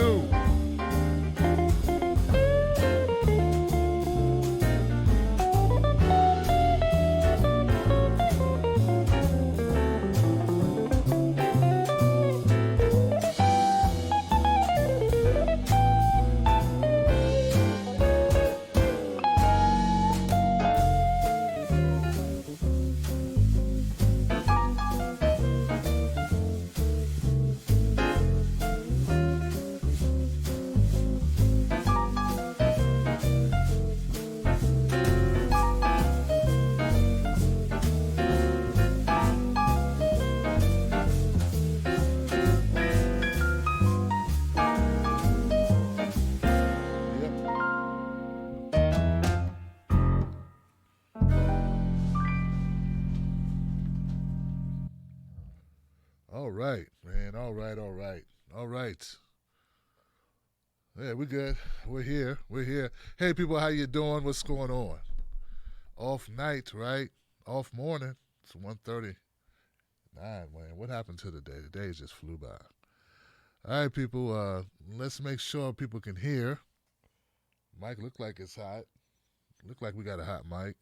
do. All right, man. All right, all right, all right. Yeah, we're good. We're here. We're here. Hey, people, how you doing? What's going on? Off night, right? Off morning. It's 1:39, man. What happened to the day? The day just flew by. All right, people. Let's make sure people can hear. Mic look like it's hot. Look like we got a hot mic.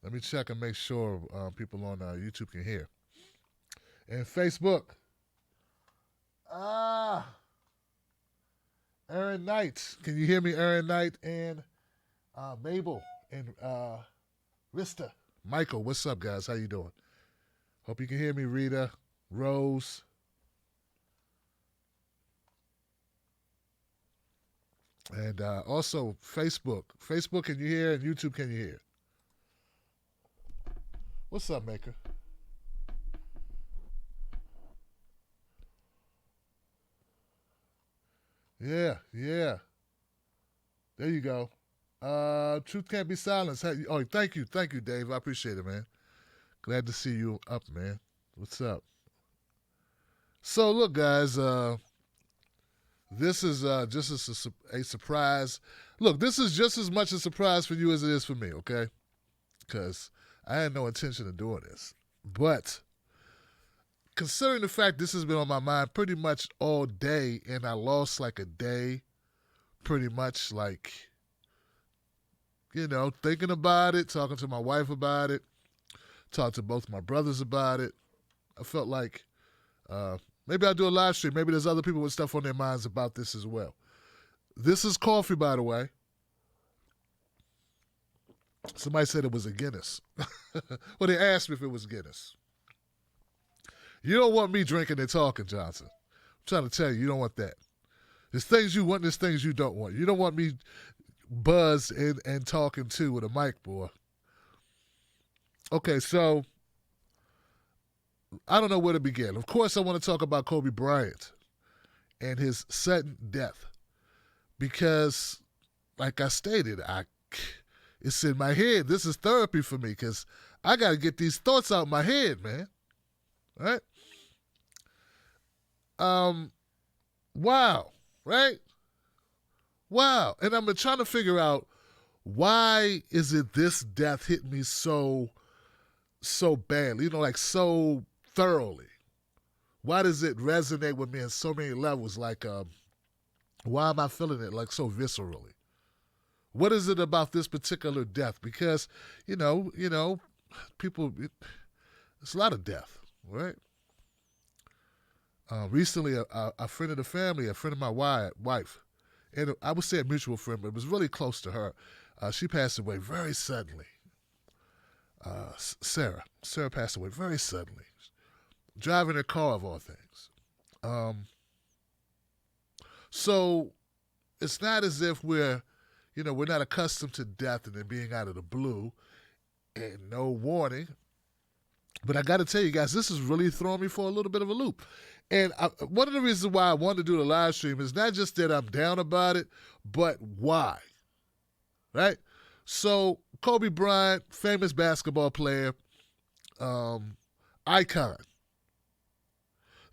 Let me check and make sure people on YouTube can hear. And Facebook. Aaron Knight. Can you hear me, Aaron Knight and Mabel and Rista? Michael, what's up, guys? How you doing? Hope you can hear me, Rita, Rose. And also Facebook. Facebook, can you hear? And YouTube, can you hear? What's up, Maker? Yeah, yeah. There you go. Truth can't be silenced. Oh, thank you, Dave. I appreciate it, man. Glad to see you up, man. What's up? So, look, guys. This is just a surprise. Look, this is just as much a surprise for you as it is for me. Okay, because I had no intention of doing this, but considering the fact this has been on my mind pretty much all day, and I lost like a day, pretty much like, thinking about it, talking to my wife about it, talked to both my brothers about it. I felt like maybe I'll do a live stream. Maybe there's other people with stuff on their minds about this as well. This is coffee, by the way. Somebody said it was a Guinness. Well, they asked me if it was Guinness. You don't want me drinking and talking, Johnson. I'm trying to tell you, you don't want that. There's things you want, there's things you don't want. You don't want me buzzed and talking too with a mic, boy. Okay, so I don't know where to begin. Of course, I want to talk about Kobe Bryant and his sudden death because, like I stated, it's in my head. This is therapy for me because I got to get these thoughts out of my head, man. All right? Wow, right? Wow. And I'm trying to figure out, why is it this death hit me so badly, like so thoroughly? Why does it resonate with me in so many levels? Like, why am I feeling it like so viscerally? What is it about this particular death? Because, people, it's a lot of death, right? Recently, a friend of the family, a friend of my wife, and I would say a mutual friend, but it was really close to her. She passed away very suddenly. Sarah passed away very suddenly, driving her car of all things. So it's not as if we're not accustomed to death and it being out of the blue and no warning. But I got to tell you guys, this is really throwing me for a little bit of a loop. And one of the reasons why I wanted to do the live stream is not just that I'm down about it, but why, right? So Kobe Bryant, famous basketball player, icon.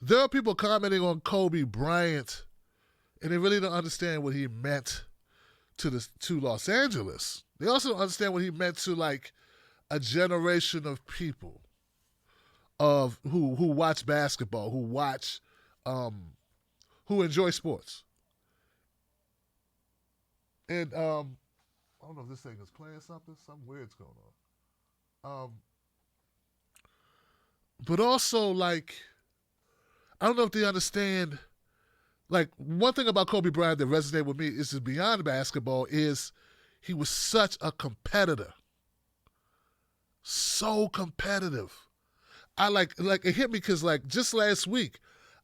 There are people commenting on Kobe Bryant, and they really don't understand what he meant to Los Angeles. They also don't understand what he meant to like a generation of people of who watch basketball, who enjoy sports. And I don't know if this thing is playing something. Something weird's going on. But also, like, I don't know if they understand. Like, one thing about Kobe Bryant that resonated with me is beyond basketball is he was such a competitor. So competitive. I like it hit me because like just last week,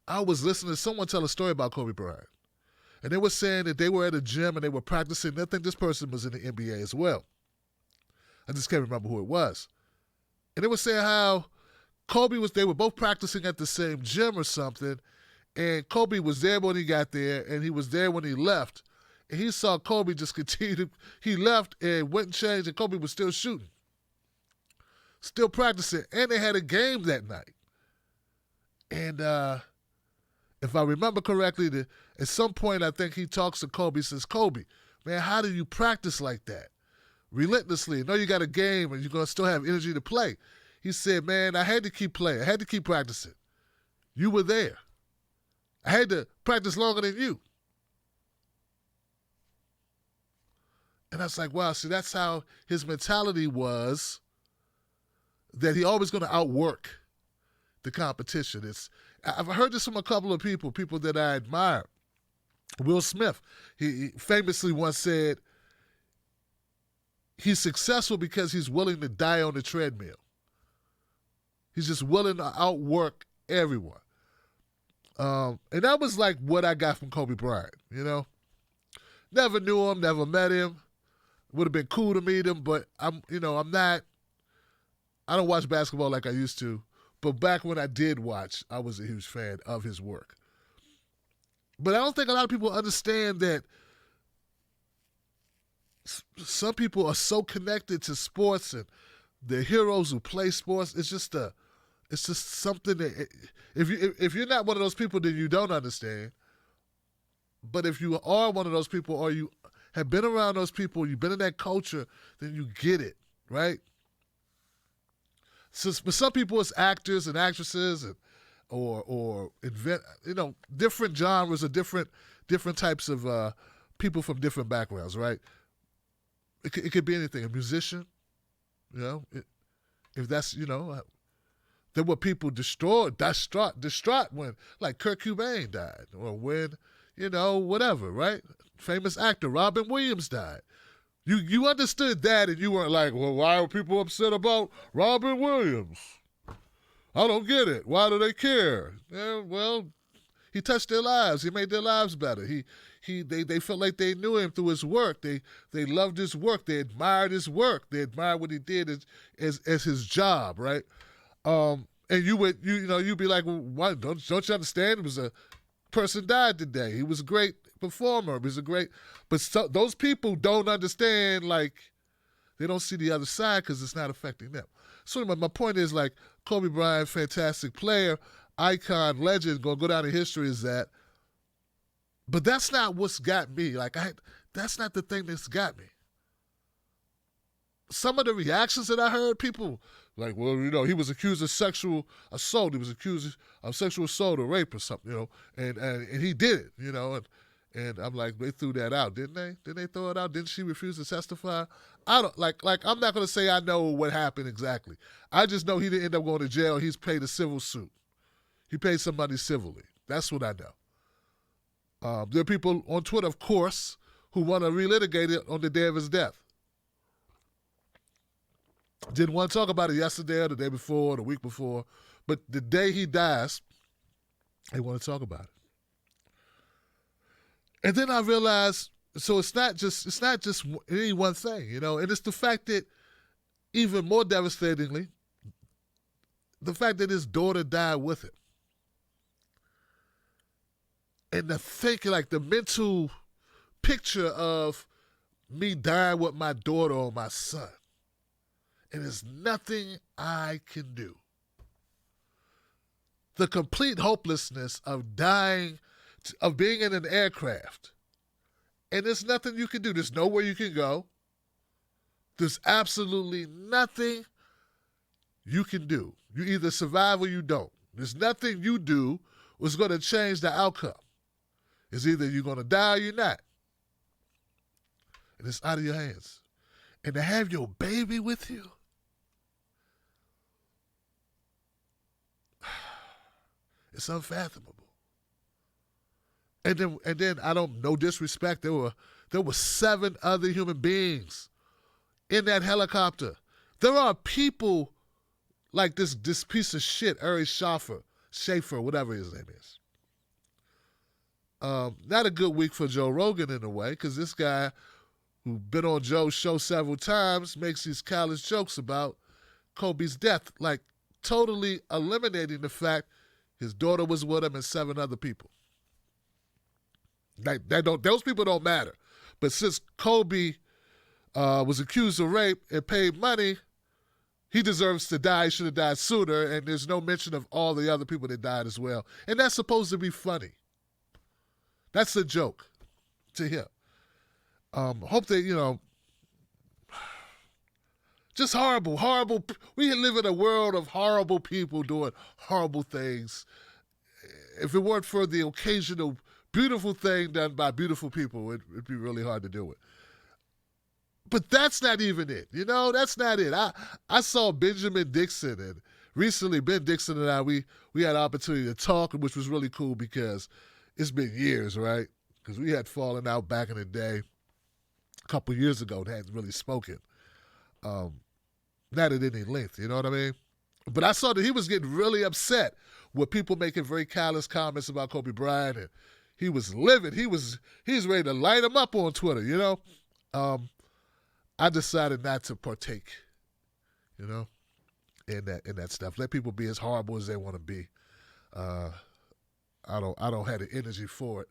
I was listening to someone tell a story about Kobe Bryant. And they were saying that they were at a gym and they were practicing. I think this person was in the NBA as well. I just can't remember who it was. And they were saying how they were both practicing at the same gym or something. And Kobe was there when he got there and he was there when he left. And he saw Kobe just continue he left and went and changed and Kobe was still shooting. Still practicing. And they had a game that night. And if I remember correctly, at some point I think he talks to Kobe, says, Kobe, man, how do you practice like that? Relentlessly. I know you got a game and you're going to still have energy to play. He said, man, I had to keep playing. I had to keep practicing. You were there. I had to practice longer than you. And I was like, wow, see, that's how his mentality was, that he always going to outwork the competition. I've heard this from a couple of people that I admire. Will Smith, he famously once said, he's successful because he's willing to die on the treadmill. He's just willing to outwork everyone. And that was like what I got from Kobe Bryant, you know. Never knew him, never met him. Would have been cool to meet him, but I don't watch basketball like I used to. But back when I did watch, I was a huge fan of his work. But I don't think a lot of people understand that some people are so connected to sports and the heroes who play sports. It's just something that if you're not one of those people, then you don't understand. But if you are one of those people, or you have been around those people, you've been in that culture, then you get it, right? So, for some people, it's actors and actresses, or different genres or different types of people from different backgrounds, right? It could be anything. A musician, if that's there were people distraught when like Kurt Cobain died, or when whatever, right? Famous actor Robin Williams died. You understood that, and you weren't like, well, why are people upset about Robin Williams? I don't get it. Why do they care? Yeah, well, he touched their lives. He made their lives better. They felt like they knew him through his work. They loved his work. They admired his work. They admired what he did as his job, right? And you'd be like, well, why don't you understand? It was a person died today. He was a great performer. But those people don't understand, like, they don't see the other side because it's not affecting them. So my point is, like, Kobe Bryant, fantastic player, icon, legend, gonna go down in history as that. But that's not what's got me. That's not the thing that's got me. Some of the reactions that I heard, people like, well, he was accused of sexual assault. He was accused of sexual assault or rape or something, and he did it, and I'm like, they threw that out, didn't they? Didn't they throw it out? Didn't she refuse to testify? I don't like I'm not gonna say I know what happened exactly. I just know he didn't end up going to jail. He's paid a civil suit. He paid somebody civilly. That's what I know. There are people on Twitter, of course, who want to relitigate it on the day of his death. Didn't want to talk about it yesterday or the day before or the week before, but the day he dies, they want to talk about it. And then I realized, so it's not just any one thing, and it's the fact that, even more devastatingly, the fact that his daughter died with him. And the thinking, like the mental picture of me dying with my daughter or my son. And there's nothing I can do. The complete hopelessness of dying, of being in an aircraft. And there's nothing you can do. There's nowhere you can go. There's absolutely nothing you can do. You either survive or you don't. There's nothing you do was going to change the outcome. It's either you're going to die or you're not. and it's out of your hands. And to have your baby with you, it's unfathomable. And then I don't, no disrespect, there were 7 other human beings in that helicopter. There are people like this piece of shit, Uri Schaefer, whatever his name is. Not a good week for Joe Rogan in a way, because this guy who's been on Joe's show several times makes these callous jokes about Kobe's death, like totally eliminating the fact his daughter was with him and 7 other people. Like those people don't matter. But since Kobe was accused of rape and paid money, he deserves to die. He should have died sooner, and there's no mention of all the other people that died as well. And that's supposed to be funny. That's a joke to him. Hope that, just horrible. We live in a world of horrible people doing horrible things. If it weren't for the occasional beautiful thing done by beautiful people, it'd be really hard to do it. But that's not even it. That's not it. I saw Benjamin Dixon, and recently Ben Dixon and I, we had an opportunity to talk, which was really cool because it's been years, right? Because we had fallen out back in the day a couple years ago and hadn't really spoken. Not at any length, you know what I mean? But I saw that he was getting really upset with people making very callous comments about Kobe Bryant, and he was livid. He was ready to light him up on Twitter, I decided not to partake, in that stuff. Let people be as horrible as they want to be. I don't have the energy for it,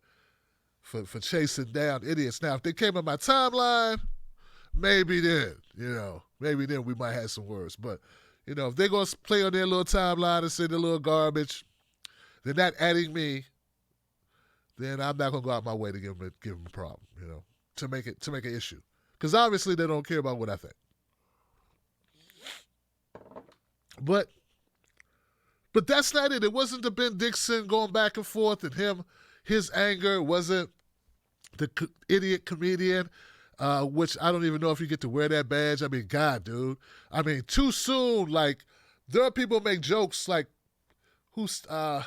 for chasing down idiots. Now, if they came on my timeline, maybe then we might have some words. But if they're gonna play on their little timeline and say their little garbage, they're not adding me. Then I'm not gonna go out my way to give them a problem, to make an issue. Because obviously they don't care about what I think. But that's not it. It wasn't the Ben Dixon going back and forth and his anger. It wasn't the idiot comedian, which I don't even know if you get to wear that badge. I mean, God, dude. I mean, too soon. Like, there are people make jokes like, who's the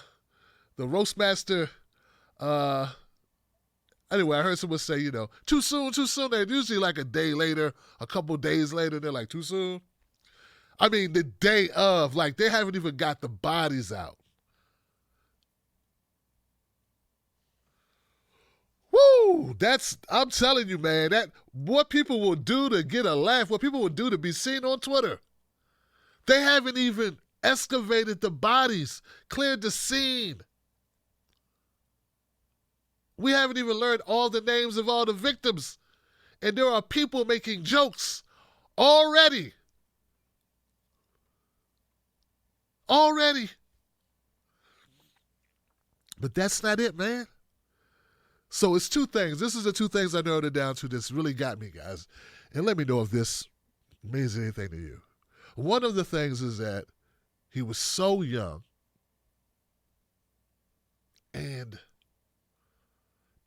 roast master? Anyway, I heard someone say, too soon. They're usually like a day later, a couple days later, they're like, too soon? I mean, the day of, like, they haven't even got the bodies out. Woo! I'm telling you, man, that what people will do to get a laugh, what people will do to be seen on Twitter. They haven't even excavated the bodies, cleared the scene. We haven't even learned all the names of all the victims. And there are people making jokes already. But that's not it, man. So it's 2 things. This is the 2 things I narrowed it down to that's really got me, guys. And let me know if this means anything to you. One of the things is that he was so young, and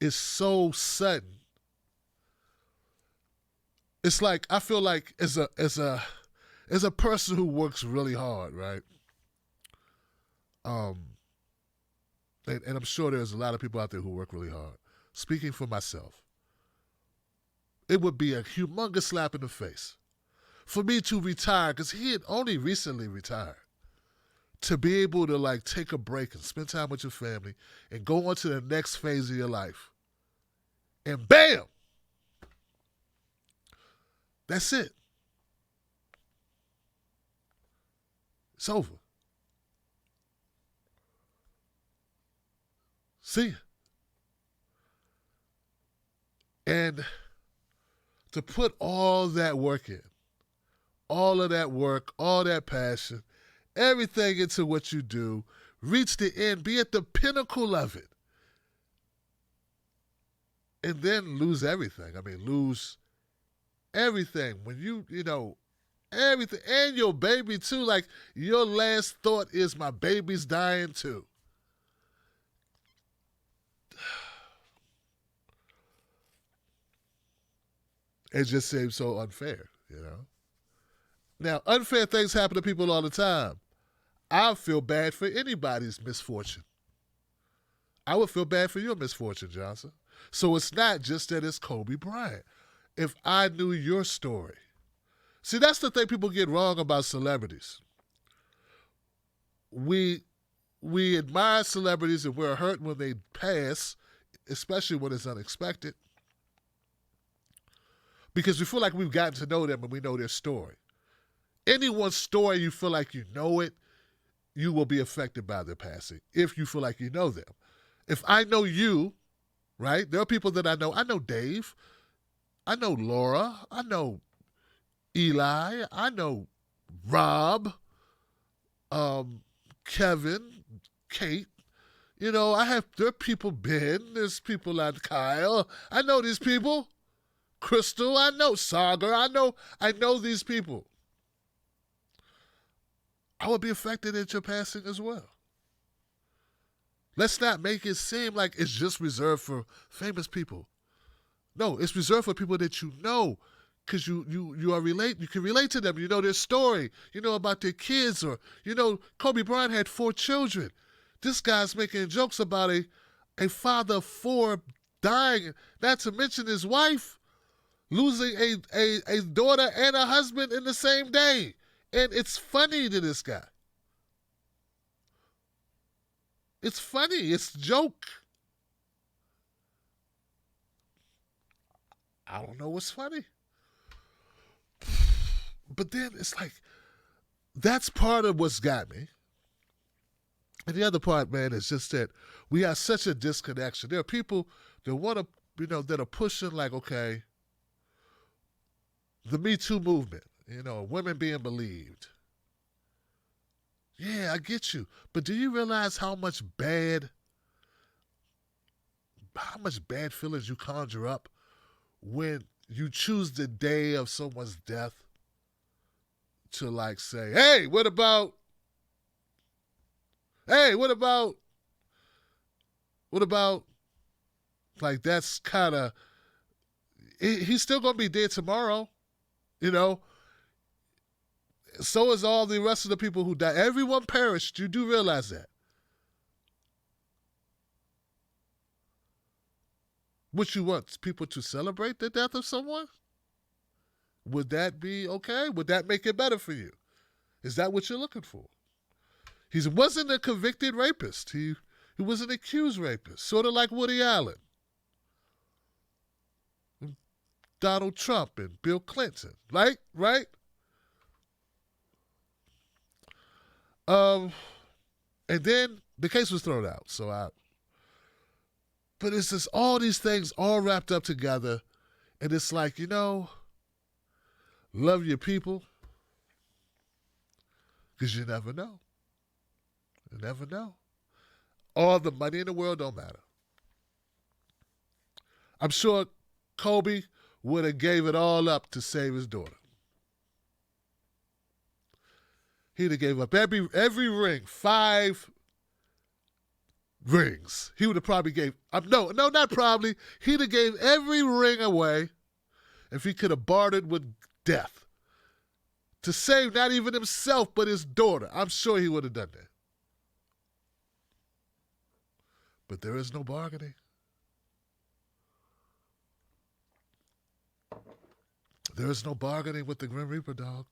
it's so sudden. It's like, I feel like as a person who works really hard, right? And I'm sure there's a lot of people out there who work really hard. Speaking for myself, it would be a humongous slap in the face for me to retire, because he had only recently retired, to be able to like take a break and spend time with your family and go on to the next phase of your life. And bam! That's it. It's over. See ya. And to put all that work in, all of that work, all that passion, everything into what you do, reach the end, be at the pinnacle of it, and then lose everything. I mean, lose everything. When everything, and your baby too. Like, your last thought is, my baby's dying too. It just seems so unfair, you know. Now, unfair things happen to people all the time. I feel bad for anybody's misfortune. I would feel bad for your misfortune, Johnson. So it's not just that it's Kobe Bryant. If I knew your story, see, that's the thing people get wrong about celebrities. We we admire celebrities and we're hurt when they pass, especially when it's unexpected, because we feel like we've gotten to know them and we know their story. Anyone's story, you feel like you know it, you will be affected by their passing if you feel like you know them. If I know you, right, there are people that I know. I know Dave. I know Laura. I know Eli. I know Rob, Kevin, Kate. You know, there are people, Ben, there's people like Kyle. I know these people. Crystal, I know Sagar. I know these people. I would be affected at your passing as well. Let's not make it seem like it's just reserved for famous people. No, it's reserved for people that you know, because you can relate to them. You know their story. You know about their kids, or Kobe Bryant had 4 children. This guy's making jokes about a father of 4 dying, not to mention his wife losing a daughter and a husband in the same day. And it's funny to this guy. It's funny. It's a joke. I don't know what's funny. But then it's like, that's part of what's got me. And the other part, man, is just that we have such a disconnection. There are people that want to, that are pushing like, okay, the Me Too movement, women being believed. Yeah, I get you. But do you realize how much bad feelings you conjure up when you choose the day of someone's death to like say, hey, what about, like, that's kind of, he's still going to be dead tomorrow, So is all the rest of the people who died. Everyone perished. You do realize that. Would you want people to celebrate the death of someone? Would that be okay? Would that make it better for you? Is that what you're looking for? He wasn't a convicted rapist. He was an accused rapist, sort of like Woody Allen, Donald Trump, and Bill Clinton. Right? And then the case was thrown out. But it's just all these things all wrapped up together, and it's like, love your people, because you never know. You never know. All the money in the world don't matter. I'm sure Kobe would have gave it all up to save his daughter. He'd have gave up every ring, 5 rings. He would have probably gave, no, not probably. He'd have gave every ring away if he could have bartered with death to save not even himself but his daughter. I'm sure he would have done that. But there is no bargaining. There is no bargaining with the Grim Reaper, dog.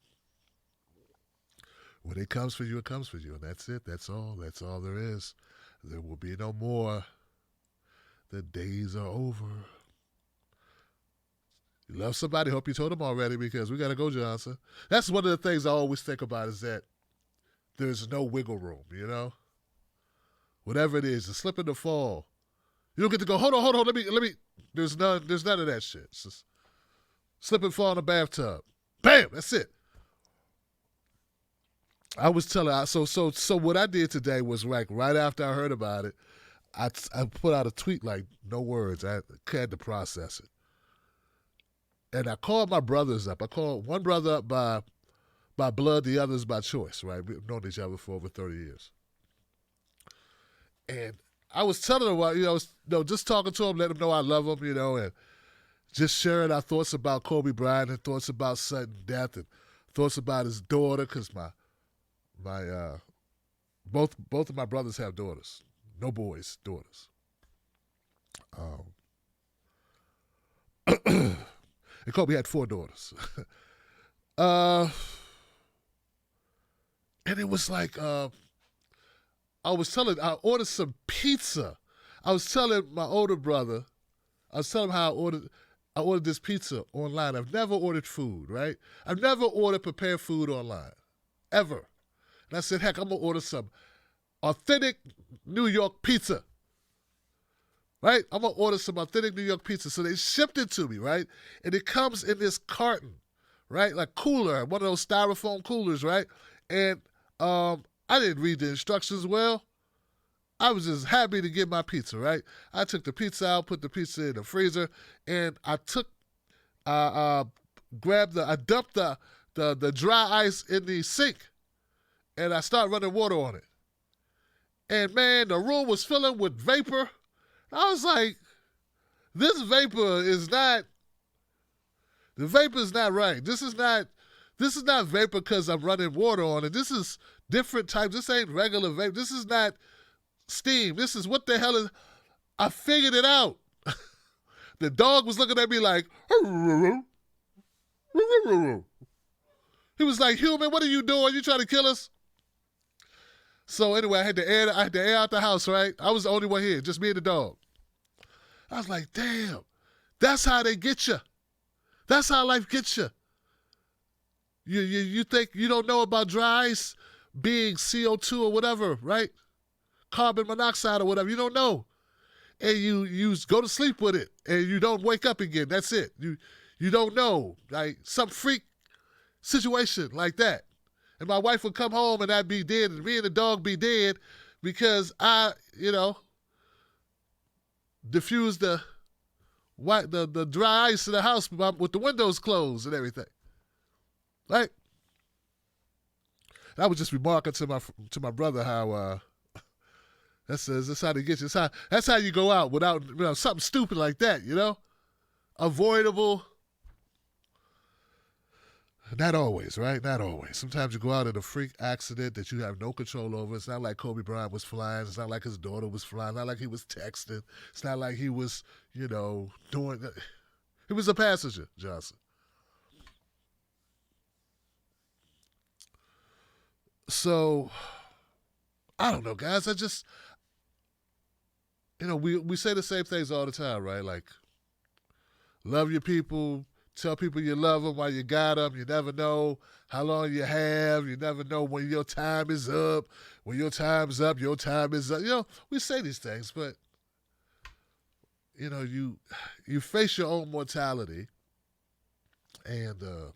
When it comes for you, it comes for you. And that's it. That's all. That's all there is. There will be no more. The days are over. You love somebody, hope you told them already, because we got to go, Johnson. That's one of the things I always think about, is that there's no wiggle room, Whatever it is, a slip and a fall. You don't get to go, hold on, let me. There's none of that shit. It's just slip and fall in the bathtub. Bam, that's it. I was telling, so what I did today was, like, right after I heard about it, I put out a tweet like, no words. I had to process it. And I called my brothers up. I called one brother up by blood, the others by choice, right? We've known each other for over 30 years. And I was telling him, just talking to him, let him know I love him, and just sharing our thoughts about Kobe Bryant and thoughts about sudden death and thoughts about his daughter, because my both of my brothers have daughters, no boys, daughters. Um, and Kobe had 4 daughters. uh, and it was like I ordered some pizza. I was telling my older brother, I was telling him how I ordered this pizza online. I've never ordered food, right? I've never ordered prepared food online, ever. And I said, heck, I'm going to order some authentic New York pizza, right? I'm going to order some authentic New York pizza. So they shipped it to me, right? And it comes in this carton, right? Like cooler, one of those styrofoam coolers, right? And I didn't read the instructions well. I was just happy to get my pizza, right? I took the pizza out, put the pizza in the freezer, and I dumped the dry ice in the sink, and I started running water on it. And man, the room was filling with vapor. I was like, the vapor is not right. This is not vapor because I'm running water on it. This is different type. This ain't regular vapor. This is not steam. This is what the hell is. I figured it out. The dog was looking at me like, he was like, human, what are you doing? You trying to kill us? So anyway, I had to air out the house, right? I was the only one here, just me and the dog. I was like, damn, that's how they get you. That's how life gets you. You think you don't know about dry ice being CO2 or whatever, right? Carbon monoxide or whatever. You don't know. And you go to sleep with it and you don't wake up again. That's it. You don't know. Like some freak situation like that. And my wife would come home and I'd be dead and me and the dog be dead because I, diffused the dry ice in the house with the windows closed and everything. Right? And I was just remarking to my brother how that's how they get you. That's how you go out without something stupid like that, Avoidable. Not always, right? Not always. Sometimes you go out in a freak accident that you have no control over. It's not like Kobe Bryant was flying. It's not like his daughter was flying. It's not like he was texting. It's not like he was, doing. He was a passenger, Johnson. So, I don't know, guys. I just, we say the same things all the time, right? Like, love your people. Tell people you love them while you got them. You never know how long you have. You never know when your time is up. When your time's up, your time is up. We say these things, but, you face your own mortality and the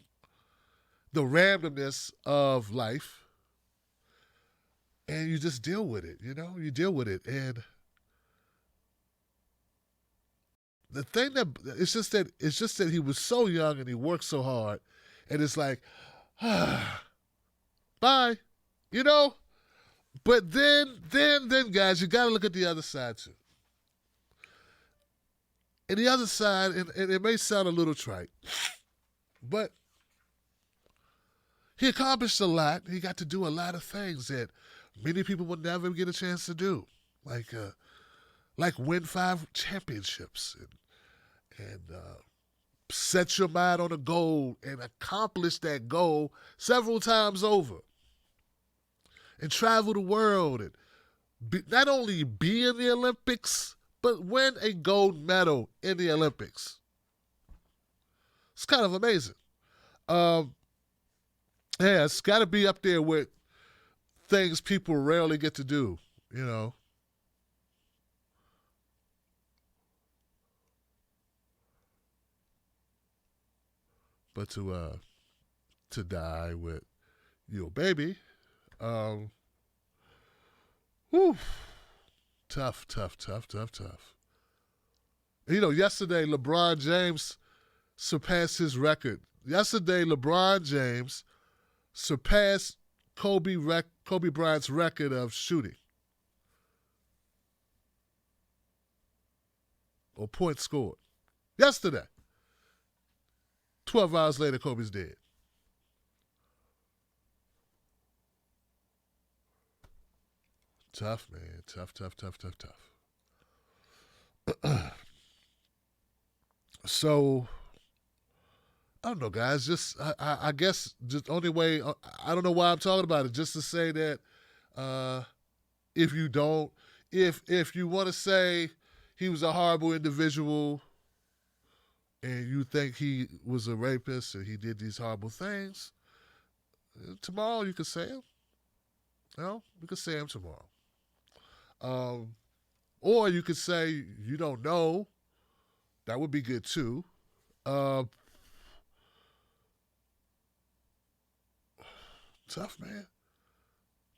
randomness of life, and you just deal with it, You deal with it, and the thing it's just that he was so young and he worked so hard, and it's like, bye, But then, guys, you got to look at the other side too. And the other side, and it may sound a little trite, but he accomplished a lot. He got to do a lot of things that many people would never get a chance to do, like win 5 championships and set your mind on a goal and accomplish that goal several times over, and travel the world and not only be in the Olympics, but win a gold medal in the Olympics. It's kind of amazing. It's got to be up there with things people rarely get to do, But to die with your baby, whew, tough. Yesterday LeBron James surpassed his record. Yesterday LeBron James surpassed Kobe Bryant's record of shooting or points scored. Yesterday. 12 hours later, Kobe's dead. Tough, man. Tough, tough, tough, tough, tough. So I don't know, guys. Just I guess just only way I don't know why I'm talking about it. Just to say that uh, if you don't, if you want to say he was a horrible individual and you think he was a rapist and he did these horrible things, tomorrow you could say him. You know, you could say him tomorrow. Um, or you could say you don't know. That would be good too. Uh, Tough, man.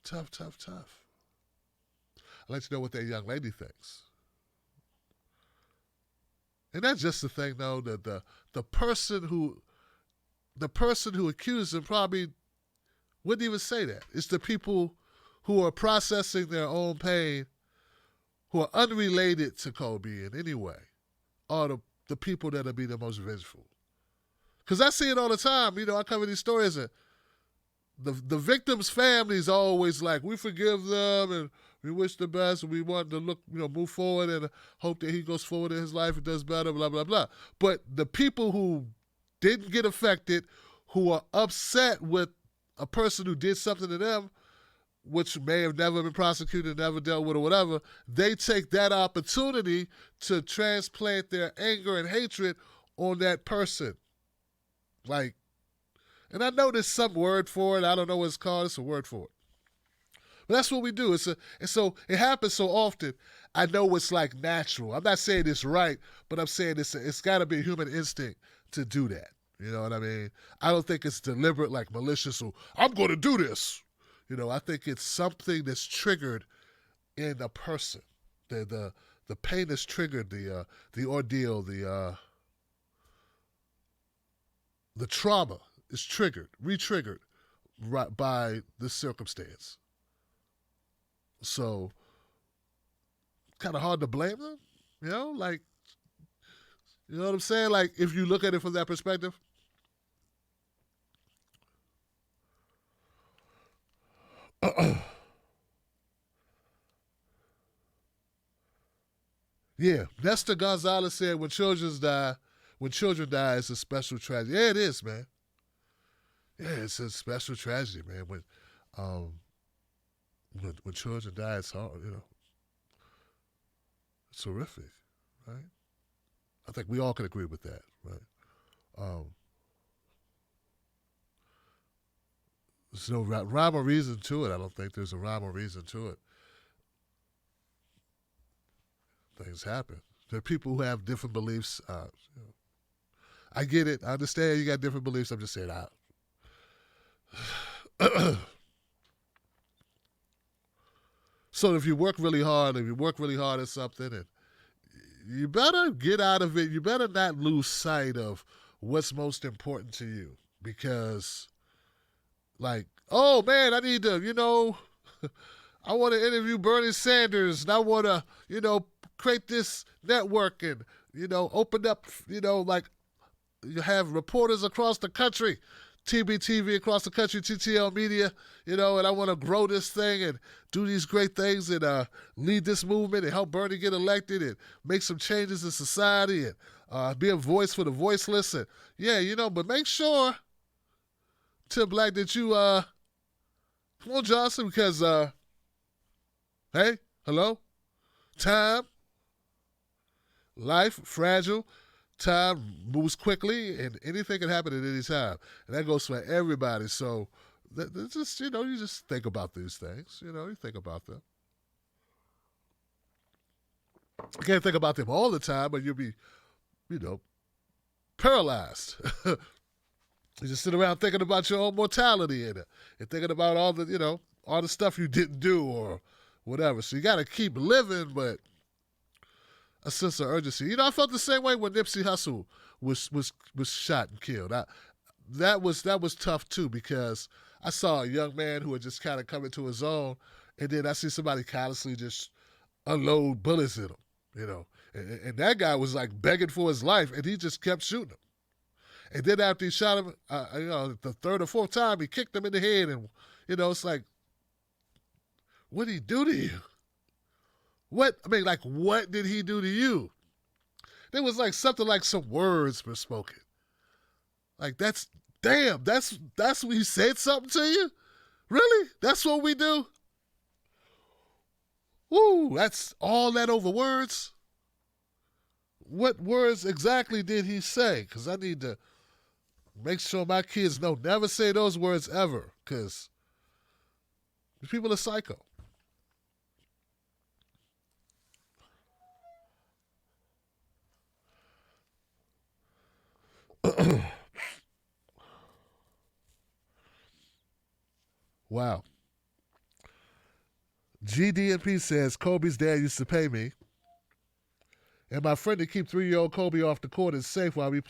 Tough, tough, tough. I'd like to know what that young lady thinks. And that's just the thing, though. That the person who accused him probably wouldn't even say that. It's the people who are processing their own pain, who are unrelated to Kobe in any way, are the people that'll be the most vengeful. Because I see it all the time. You know, I cover these stories and the victims' families are always like, we forgive them and we wish the best and we want to look, move forward and hope that he goes forward in his life and does better, blah, blah, blah. But the people who didn't get affected, who are upset with a person who did something to them, which may have never been prosecuted, never dealt with or whatever, they take that opportunity to transplant their anger and hatred on that person. Like, and I know there's some word for it. I don't know what it's called. It's a word for it. But that's what we do. And so it happens so often. I know it's like natural. I'm not saying it's right, but I'm saying it's got to be a human instinct to do that. You know what I mean? I don't think it's deliberate, like malicious, or I'm going to do this. I think it's something that's triggered in a person. The pain that's triggered, the ordeal, the trauma is triggered, re-triggered right by this circumstance. So, kind of hard to blame them, like, you know what I'm saying? Like, if you look at it from that perspective. Yeah, Nestor Gonzalez said when children die, it's a special tragedy. Yeah, it is, man. Yeah, it's a special tragedy, man. Um, when children die, it's hard. It's horrific, right? I think we all can agree with that, right? Um, there's no rhyme or reason to it. I don't think there's a rhyme or reason to it. Things happen. There are people who have different beliefs. I get it. I understand you got different beliefs. I'm just saying So if you work really hard, at something, and you better get out of it. You better not lose sight of what's most important to you. Because, like, oh man, I need to, I want to interview Bernie Sanders and I want to, create this network and, open up, like you have reporters across the country, TBTV across the country, TTL Media, and I want to grow this thing and do these great things and lead this movement and help Bernie get elected and make some changes in society and be a voice for the voiceless. And yeah, but make sure, Tim Black, that you, come on, Johnson, because, hey, hello, time, life, fragile. Time moves quickly, and anything can happen at any time, and that goes for everybody. So, just you just think about these things. You think about them. You can't think about them all the time, but you'll be, paralyzed. You just sit around thinking about your own mortality and thinking about all the stuff you didn't do or whatever. So you got to keep living, but a sense of urgency. I felt the same way when Nipsey Hussle was shot and killed. That was tough too, because I saw a young man who had just kind of come into his own, and then I see somebody callously just unload bullets at him, and that guy was like begging for his life, and he just kept shooting him. And then after he shot him, the third or fourth time, he kicked him in the head. And, it's like, what did he do to you? What did he do to you? There was like something like some words were spoken. Like, that's what he said something to you? Really? That's what we do? Woo, that's all that over words? What words exactly did he say? Because I need to make sure my kids know never say those words ever, because people are psycho. Wow. GDNP says Kobe's dad used to pay me, and my friend to keep 3-year-old Kobe off the court is safe while he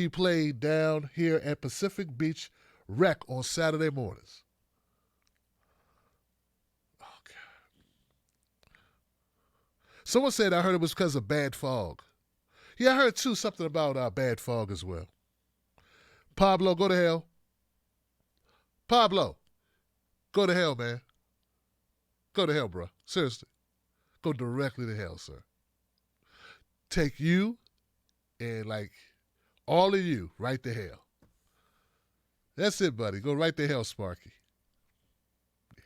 played down here at Pacific Beach Rec on Saturday mornings. Oh God. Someone said I heard it was because of bad fog. Yeah, I heard too something about bad fog as well. Pablo, go to hell. Pablo, go to hell, man. Go to hell, bro. Seriously. Go directly to hell, sir. Take you and, like, all of you right to hell. That's it, buddy. Go right to hell, Sparky. Yeah.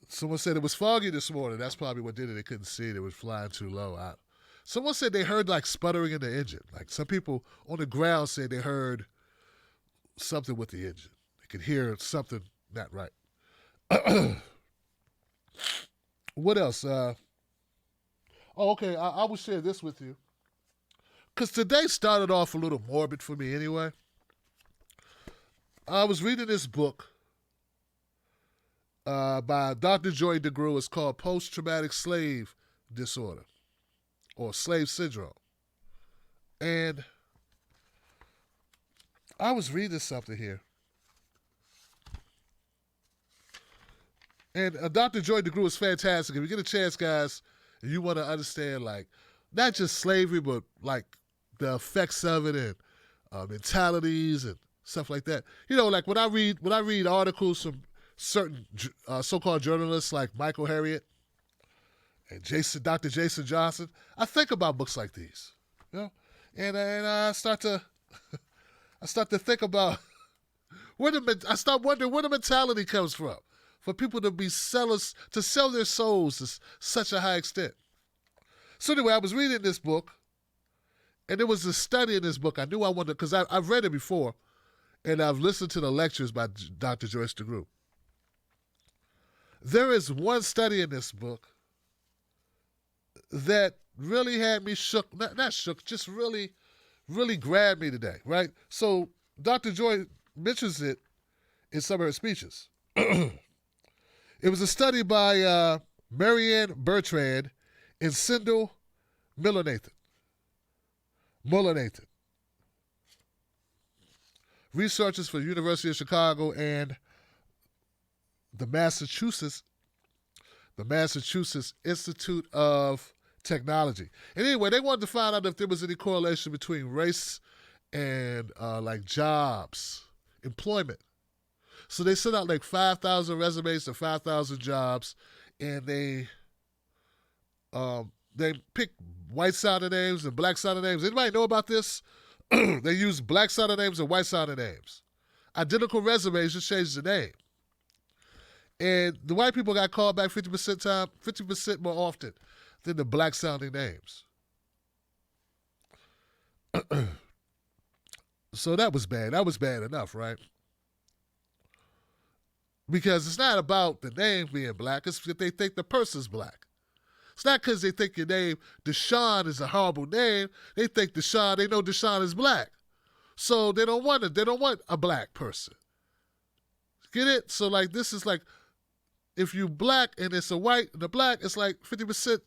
Someone said it was foggy this morning. That's probably what did it. They couldn't see it. It was flying too low. Someone said they heard like sputtering in the engine. Like some people on the ground said they heard something with the engine. They could hear something not right. What else? Okay. I will share this with you. Because today started off a little morbid for me anyway. I was reading this book by Dr. Joy DeGruy. It's called Post-Traumatic Slave Disorder or Slave Syndrome. And I was reading something here. And Dr. Joy DeGruy is fantastic. If you get a chance, guys, and you want to understand, like, not just slavery, but, like, the effects of it and mentalities and stuff like that. Like when I read articles from certain so-called journalists like Michael Harriot and Dr. Jason Johnson, I think about books like these, and I start to think about I start wondering where the mentality comes from for people to be sellers, to sell their souls to such a high extent. So anyway, I was reading this book, and there was a study in this book. I knew I wanted, because I've read it before, and I've listened to the lectures by Dr. Joyce DeGruy. There is one study in this book that really had me shook, not shook, just really, really grabbed me today, right? So Dr. Joy mentions it in some of her speeches. It was a study by Marianne Bertrand and Sindel Mullernathan. Researchers for the University of Chicago and the Massachusetts Institute of Technology. And anyway, they wanted to find out if there was any correlation between race and like jobs, employment. So they sent out like 5,000 resumes to 5,000 jobs, and they picked white sounding names and black sounding names. Anybody know about this? They use black sounding names and white sounding names. Identical resumes, just change the name. And the white people got called back 50% more often than the black sounding names. So that was bad. That was bad enough, right? Because it's not about the name being black, it's that they think the person's black. It's not because they think your name, Deshaun, is a horrible name. They think they know Deshaun is black. So they don't want a black person. Get it? So like this is like, if you black and it's a white and a black, it's like 50%.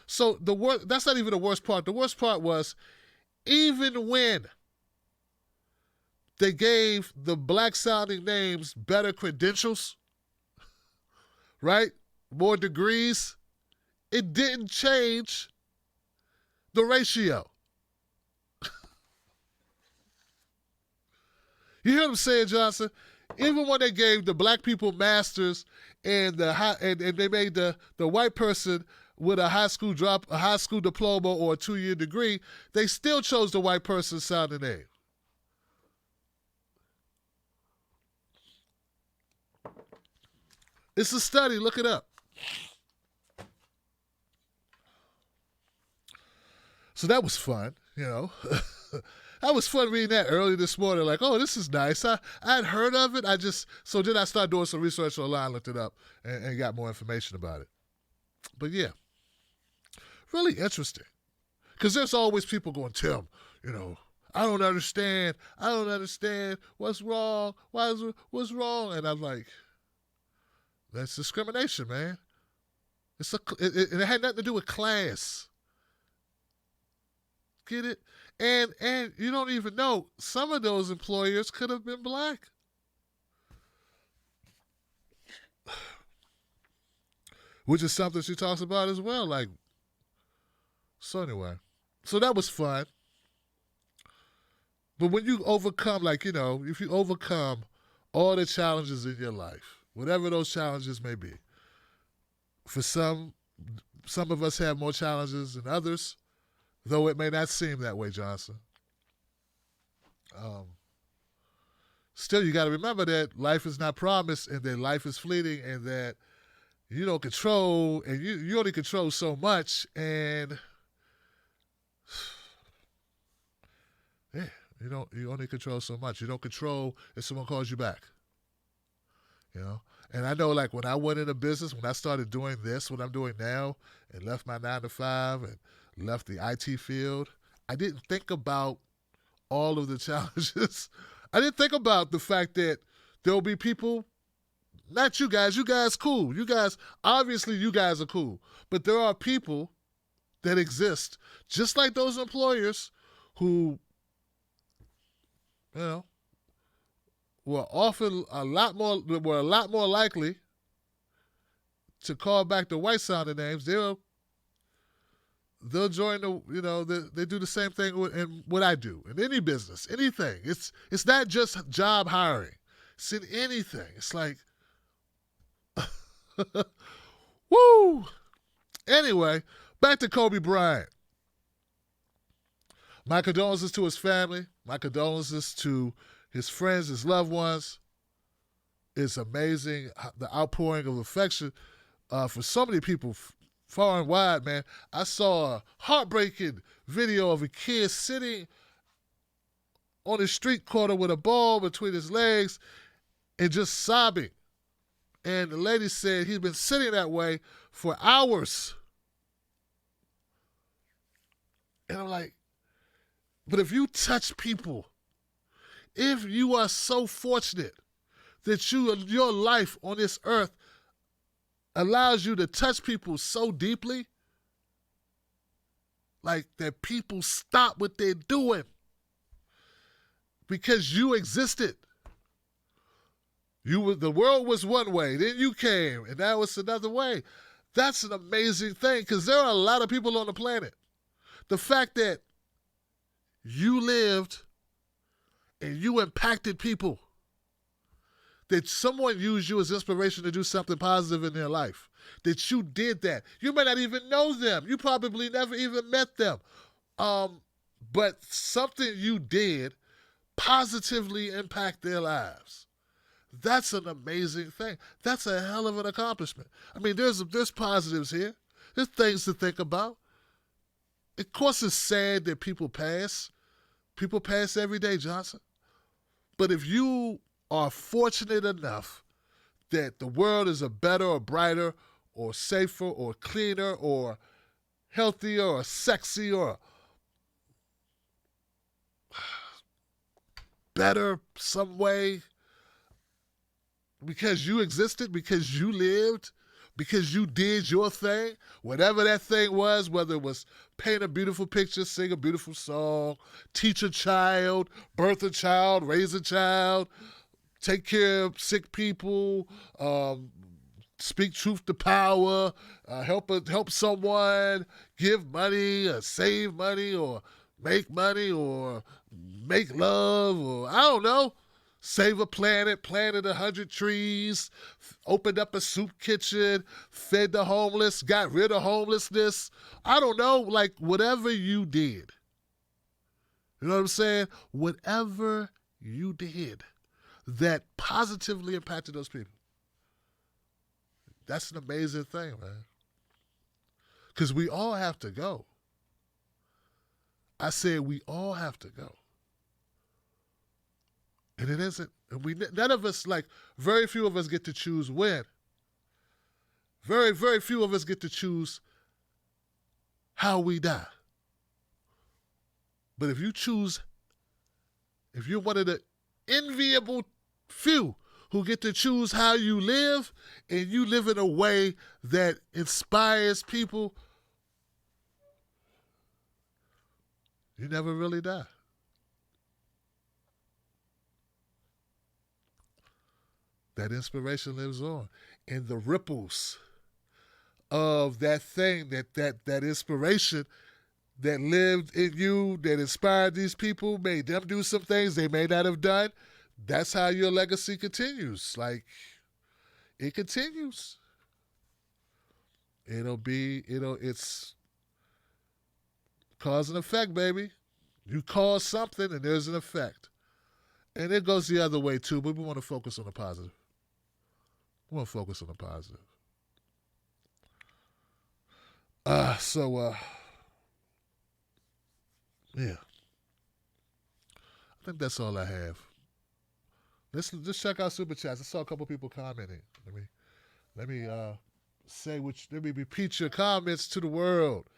So that's not even the worst part. The worst part was, even when they gave the black sounding names better credentials, right? more degrees, it didn't change the ratio. You hear what I'm saying, Johnson? Even when they gave the black people masters and and they made the white person with a high school diploma or a 2-year degree, they still chose the white person's sounding name. It's a study. Look it up. So that was fun, you know. That was fun reading that early this morning. Like, oh, this is nice. I had heard of it. So then I started doing some research online, looked it up, and got more information about it. But yeah, really interesting. Because there's always people going, Tim, you know, I don't understand. I don't understand. What's wrong? What's wrong? And I'm like, that's discrimination, man. It had nothing to do with class. Get it? And you don't even know, some of those employers could have been black. Which is something she talks about as well. Like, so anyway. So that was fun. But when you overcome, like, you know, if you overcome all the challenges in your life, whatever those challenges may be, for some of us have more challenges than others, though it may not seem that way, Johnson. Still, you got to remember that life is not promised and that life is fleeting and that you don't control, and you only control so much, and yeah, you only control so much. You don't control if someone calls you back. You know? And I know, like, when I went into business, when I started doing this, what I'm doing now, and left my 9 to 5 and left the IT field, I didn't think about all of the challenges. I didn't think about the fact that there'll be people, not you guys cool. Obviously you guys are cool. But there are people that exist, just like those employers who, you know, were a lot more likely to call back the white sounding names. They'll join they do the same thing in what I do in any business, anything. It's not just job hiring. It's in anything. It's like, woo. Anyway, back to Kobe Bryant. My condolences to his family. My condolences to his friends, his loved ones. It's amazing the outpouring of affection for so many people far and wide, man. I saw a heartbreaking video of a kid sitting on a street corner with a ball between his legs and just sobbing. And the lady said he'd been sitting that way for hours. And I'm like, but if you touch people, if you are so fortunate that your life on this earth allows you to touch people so deeply, like that people stop what they're doing because you existed. The world was one way, then you came, and that was another way. That's an amazing thing because there are a lot of people on the planet. The fact that you lived and you impacted people, that someone used you as inspiration to do something positive in their life, that you did that. You may not even know them. You probably never even met them. But something you did positively impact their lives. That's an amazing thing. That's a hell of an accomplishment. I mean, there's positives here. There's things to think about. Of course, it's sad that people pass. People pass every day, Johnson. But if you are fortunate enough that the world is a better or brighter or safer or cleaner or healthier or sexy or better some way because you existed, because you lived, because you did your thing, whatever that thing was, whether it was paint a beautiful picture, sing a beautiful song, teach a child, birth a child, raise a child, take care of sick people, speak truth to power, help someone, give money, or save money, or make money, or make love, or I don't know, save a planet, planted 100 trees, opened up a soup kitchen, fed the homeless, got rid of homelessness. I don't know, like whatever you did. You know what I'm saying? Whatever you did that positively impacted those people. That's an amazing thing, man. Because we all have to go. I said we all have to go. And it isn't, none of us, like, very few of us get to choose when. Very, very few of us get to choose how we die. But if you're one of the enviable few who get to choose how you live, and you live in a way that inspires people, you never really die. That inspiration lives on. And the ripples of that thing, that inspiration that lived in you, that inspired these people, made them do some things they may not have done, that's how your legacy continues. Like, it continues. It's cause and effect, baby. You cause something and there's an effect. And it goes the other way too, but we want to focus on the positive. We want to focus on the positive. Yeah. I think that's all I have. Let's just check out Super Chats. I saw a couple people commenting. Let me repeat your comments to the world.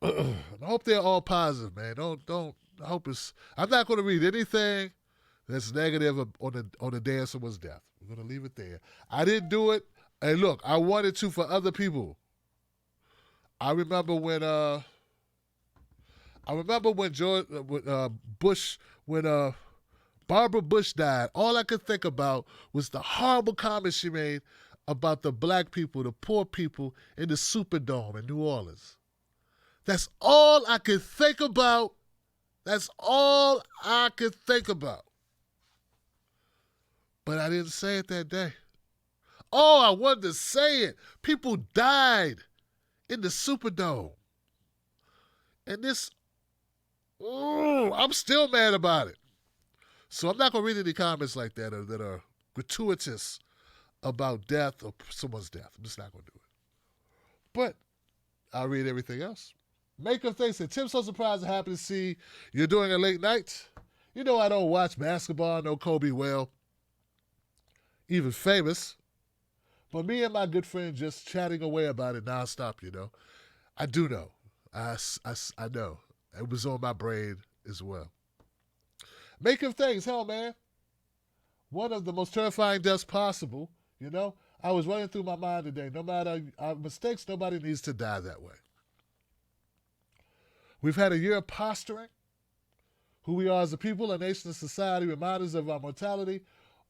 I hope they're all positive, man. I hope I'm not going to read anything that's negative on the day of someone's death. We're going to leave it there. I didn't do it. And look, I wanted to for other people. I remember when Barbara Bush died. All I could think about was the horrible comments she made about the black people, the poor people in the Superdome in New Orleans. That's all I could think about. That's all I could think about. But I didn't say it that day. Oh, I wanted to say it. People died in the Superdome. And I'm still mad about it. So I'm not going to read any comments like that are gratuitous about death or someone's death. I'm just not going to do it. But I'll read everything else. Makeup thinks that Tim's so surprised and happy to see you're doing a late night. You know I don't watch basketball, no Kobe well, even famous. But me and my good friend just chatting away about it nonstop, you know. I do know. I know. It was on my brain as well. Makeup things, hell, man. One of the most terrifying deaths possible, you know. I was running through my mind today. No matter our mistakes, nobody needs to die that way. We've had a year of posturing. Who we are as a people, a nation, a society, reminders of our mortality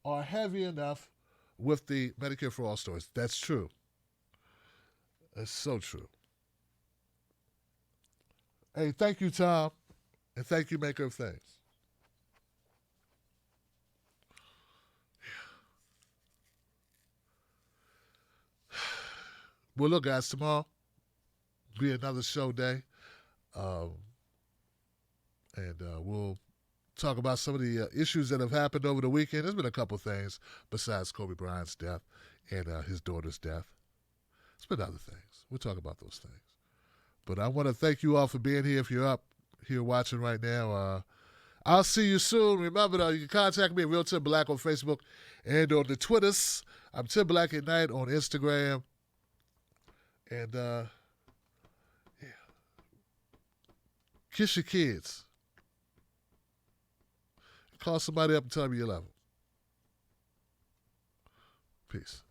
are heavy enough with the Medicare for All stories. That's true. That's so true. Hey, thank you, Tom. And thank you, Maker of Things. Well, look, guys, tomorrow will be another show day. We'll talk about some of the issues that have happened over the weekend. There's been a couple things besides Kobe Bryant's death and his daughter's death. There's been other things. We'll talk about those things. But I want to thank you all for being here. If you're up here watching right now, I'll see you soon. Remember, though, you can contact me at Real Tim Black on Facebook and on the Twitters. I'm Tim Black at Night on Instagram. And, yeah. Kiss your kids. Call somebody up and tell them you love them. Peace.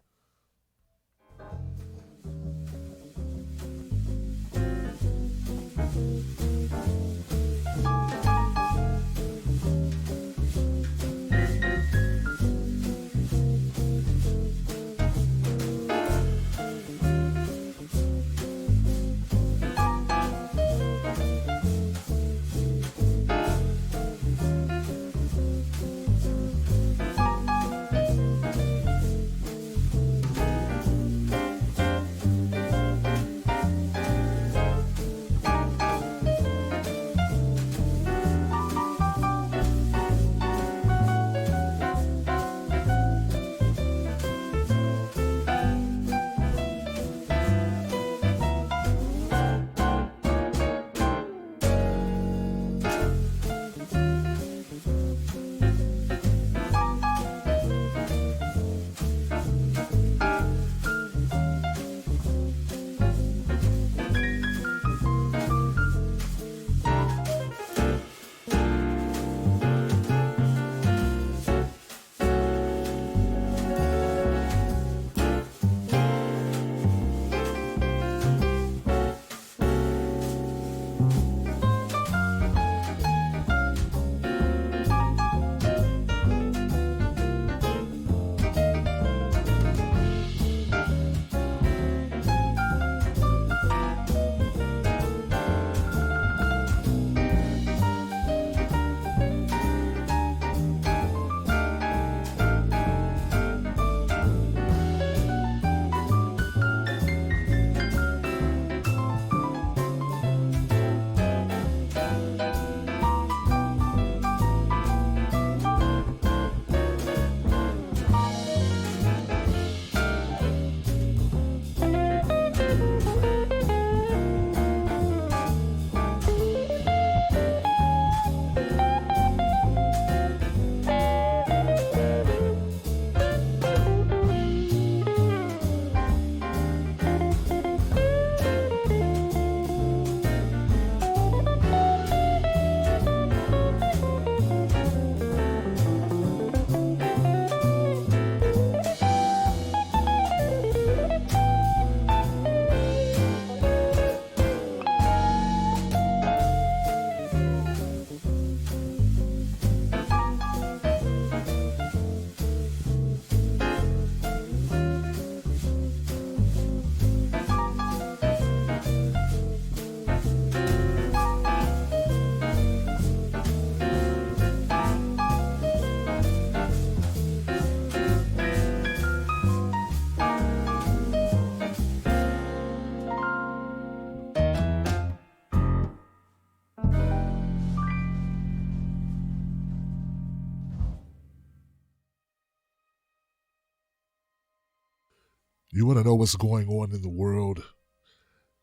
You want to know what's going on in the world.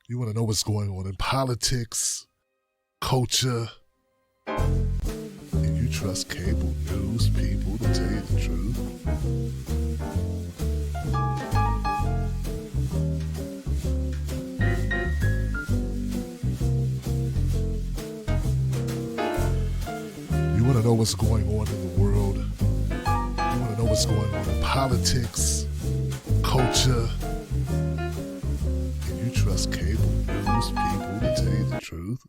You want to know what's going on in politics, culture, and you trust cable news people to tell you the truth. You want to know what's going on in the world. You want to know what's going on in politics, culture, and you trust cable news people to tell you the truth.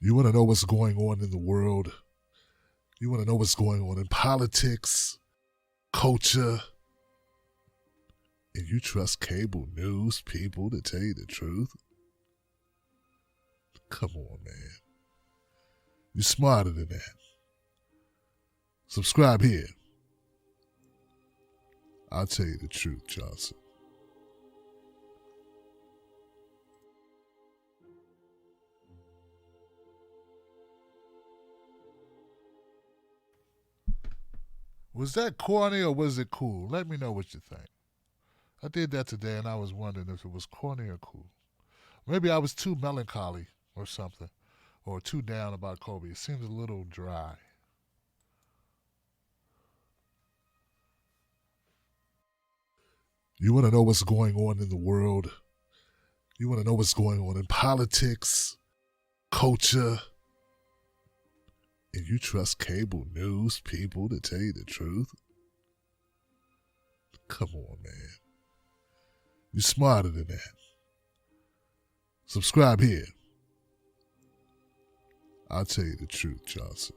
You want to know what's going on in the world. You want to know what's going on in politics, culture, and you trust cable news people to tell you the truth. Come on, man. You're smarter than that. Subscribe here. I'll tell you the truth, Johnson. Was that corny or was it cool? Let me know what you think. I did that today and I was wondering if it was corny or cool. Maybe I was too melancholy or something, or too down about Kobe. It seems a little dry. You want to know what's going on in the world. You want to know what's going on in politics, culture, and you trust cable news people to tell you the truth. Come on, man. You're smarter than that. Subscribe here. I'll tell you the truth, Johnson.